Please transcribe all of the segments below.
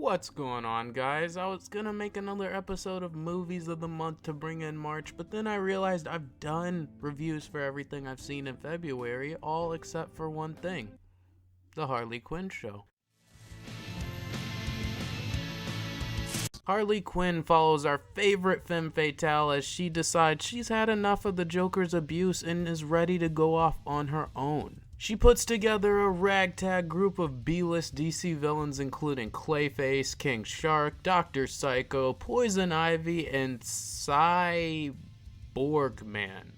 What's going on, guys? I was gonna make another episode of Movies of the Month to bring in March, but then I realized I've done reviews for everything I've seen in February, all except for one thing: the Harley Quinn show. Harley Quinn follows our favorite femme fatale as she decides she's had enough of the Joker's abuse and is ready to go off on her own. She puts together a ragtag group of B-list DC villains including Clayface, King Shark, Dr. Psycho, Poison Ivy, and Cyborg Man.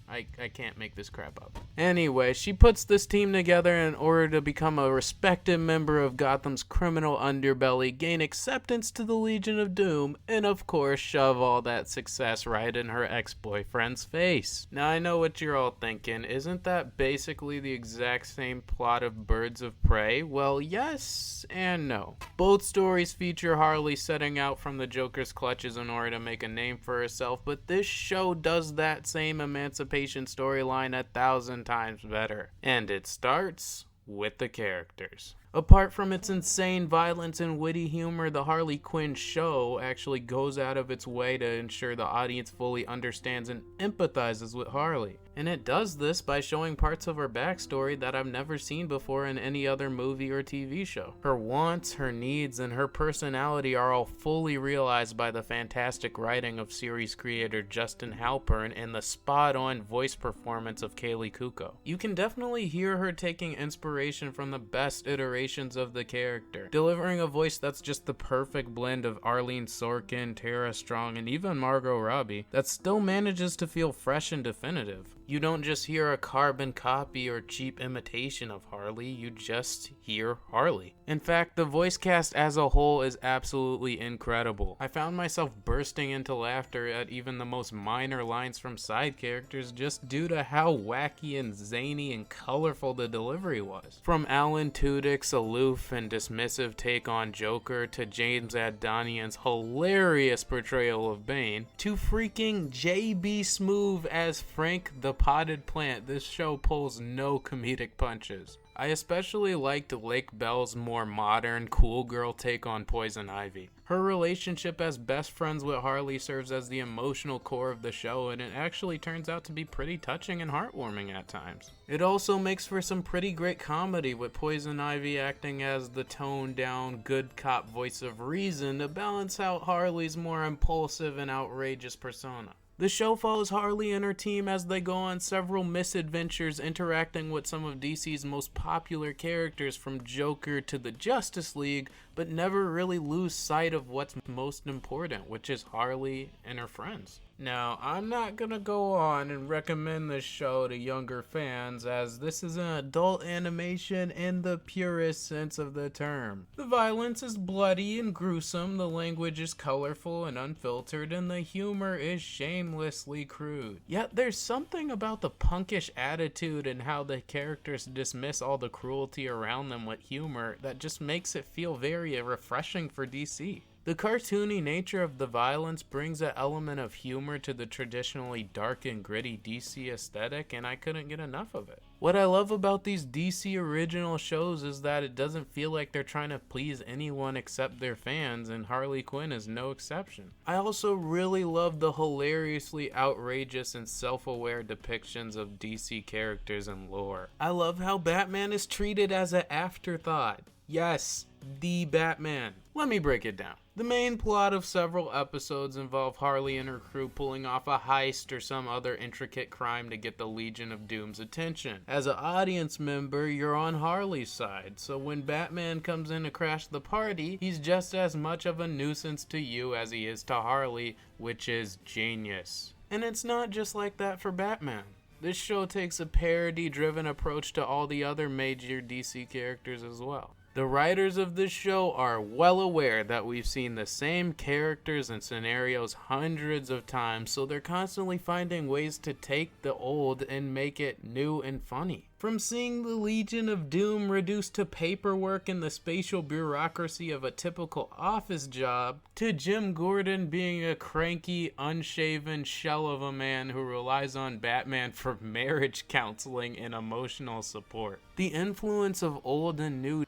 I can't make this crap up. Anyway, she puts this team together in order to become a respected member of Gotham's criminal underbelly, gain acceptance to the Legion of Doom, and of course shove all that success right in her ex-boyfriend's face. Now I know what you're all thinking, isn't that basically the exact same plot of Birds of Prey? Well, yes and no. Both stories feature Harley setting out from the Joker's clutches in order to make a name for herself, but this show does that same emancipation storyline 1,000 times better. And it starts with the characters. Apart from its insane violence and witty humor, the Harley Quinn show actually goes out of its way to ensure the audience fully understands and empathizes with Harley. And it does this by showing parts of her backstory that I've never seen before in any other movie or TV show. Her wants, her needs, and her personality are all fully realized by the fantastic writing of series creator Justin Halpern and the spot-on voice performance of Kaylee Cuoco. You can definitely hear her taking inspiration from the best iterations of the character, delivering a voice that's just the perfect blend of Arlene Sorkin, Tara Strong, and even Margot Robbie that still manages to feel fresh and definitive. You don't just hear a carbon copy or cheap imitation of Harley, you just hear Harley. In fact, the voice cast as a whole is absolutely incredible. I found myself bursting into laughter at even the most minor lines from side characters just due to how wacky and zany and colorful the delivery was. From Alan Tudyk's aloof and dismissive take on Joker to James Adonian's hilarious portrayal of Bane to freaking J.B. Smoove as Frank the Potted Plant, this show pulls no comedic punches. I especially liked Lake Bell's more modern, cool girl take on Poison Ivy. Her relationship as best friends with Harley serves as the emotional core of the show, and it actually turns out to be pretty touching and heartwarming at times. It also makes for some pretty great comedy, with Poison Ivy acting as the toned-down, good cop voice of reason to balance out Harley's more impulsive and outrageous persona. The show follows Harley and her team as they go on several misadventures interacting with some of DC's most popular characters from Joker to the Justice League, but never really lose sight of what's most important, which is Harley and her friends. Now, I'm not gonna go on and recommend this show to younger fans, as this is an adult animation in the purest sense of the term. The violence is bloody and gruesome, the language is colorful and unfiltered, and the humor is shamelessly crude. Yet there's something about the punkish attitude and how the characters dismiss all the cruelty around them with humor that just makes it feel very refreshing for DC. The cartoony nature of the violence brings an element of humor to the traditionally dark and gritty DC aesthetic, and I couldn't get enough of it. What I love about these DC original shows is that it doesn't feel like they're trying to please anyone except their fans, and Harley Quinn is no exception. I also really love the hilariously outrageous and self-aware depictions of DC characters and lore. I love how Batman is treated as an afterthought. Yes, the Batman. Let me break it down. The main plot of several episodes involve Harley and her crew pulling off a heist or some other intricate crime to get the Legion of Doom's attention. As an audience member, you're on Harley's side, so when Batman comes in to crash the party, he's just as much of a nuisance to you as he is to Harley, which is genius. And it's not just like that for Batman. This show takes a parody-driven approach to all the other major DC characters as well. The writers of this show are well aware that we've seen the same characters and scenarios hundreds of times, so they're constantly finding ways to take the old and make it new and funny. From seeing the Legion of Doom reduced to paperwork and the spatial bureaucracy of a typical office job, to Jim Gordon being a cranky, unshaven shell of a man who relies on Batman for marriage counseling and emotional support. The influence of old and new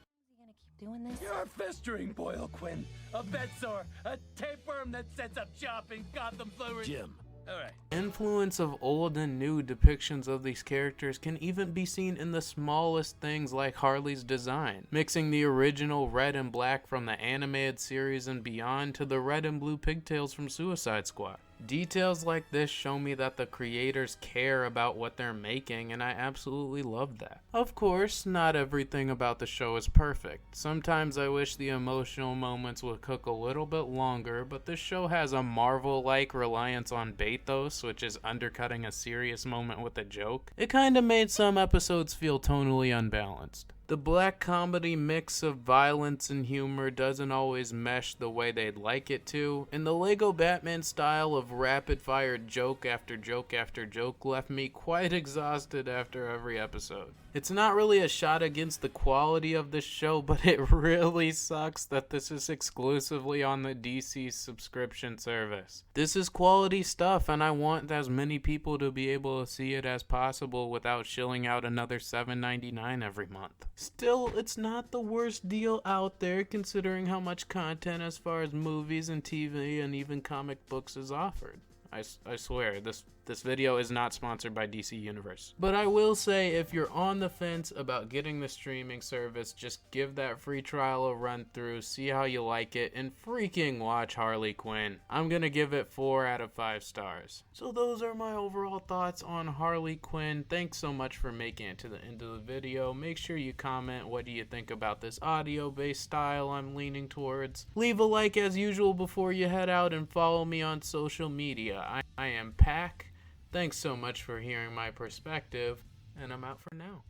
doing this? You're festering, Boyle Quinn. A bedsore, a tapeworm that sets up shop in Gotham Flowers. Jim. Alright. Influence of old and new depictions of these characters can even be seen in the smallest things like Harley's design, mixing the original red and black from the animated series and beyond to the red and blue pigtails from Suicide Squad. Details like this show me that the creators care about what they're making, and I absolutely love that. Of course, not everything about the show is perfect. Sometimes I wish the emotional moments would cook a little bit longer, but this show has a Marvel-like reliance on bathos, which is undercutting a serious moment with a joke. It kinda made some episodes feel tonally unbalanced. The black comedy mix of violence and humor doesn't always mesh the way they'd like it to, and the Lego Batman style of rapid-fire joke after joke after joke left me quite exhausted after every episode. It's not really a shot against the quality of this show, but it really sucks that this is exclusively on the DC subscription service. This is quality stuff, and I want as many people to be able to see it as possible without shilling out another $7.99 every month. Still, it's not the worst deal out there considering how much content as far as movies and TV and even comic books is offered. I swear, this video is not sponsored by DC Universe. But I will say, if you're on the fence about getting the streaming service, just give that free trial a run through, see how you like it, and freaking watch Harley Quinn. I'm gonna give it 4 out of 5 stars. So those are my overall thoughts on Harley Quinn. Thanks so much for making it to the end of the video. Make sure you comment what do you think about this audio-based style I'm leaning towards. Leave a like as usual before you head out, and follow me on social media. I am Pack. Thanks so much for hearing my perspective, and I'm out for now.